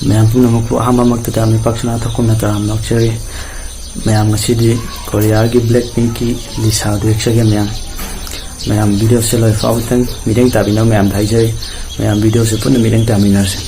ma'am पुनमकु अहममक्तदा मिपाक्सना थकुना तराम नक्चरी ma'am ngasidi Korea की Blackpink की लिसा देखसगे ma'am video से लोय फाउतन मीटिंग ताबिनो मैम थाइजै मैम वीडियो से पुन मीटिंग तामिनारसे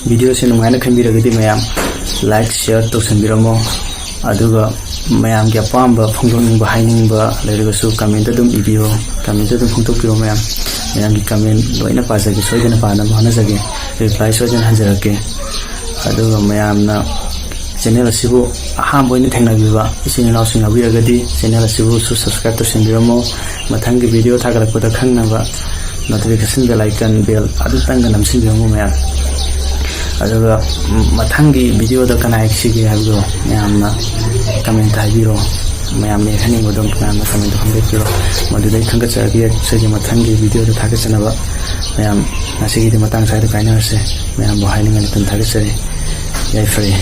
वीडियो से नुंगाइना खंबिरगदि मैम लाइक शेयर तौसनबिरमो अदुगा मैम के अपाम फोंदोनिंग हाइनिंग लेरगसु कमेंट अदुम इबियो कमेंट अदुम फोंदोकिरो मैम की कमेंट लोइना पाजगे सोइदना पाना होनजगे रिप्लाई सोइदना हंजरके अदुगा मैमना चैनल असिबु अहाम बोइना थेंनाबिबा इसिन नाउसिन अबिरगदि चैनल असिबु सब्सक्राइब तौसनबिरमो मथंगी वीडियो थागलकपदा खंगनाबा notification bell icon bell adu tanga namsinbirango mayam aduga matangi video da kana eksige habdo mayamna comment habiro mayam ne khani bodom kana comment hambekiro madudai khanga chagi sege matangi video da thaka chanaba mayam nasigi de matang sai da kaina se mayam bo hailing ani tan thaka chari yai free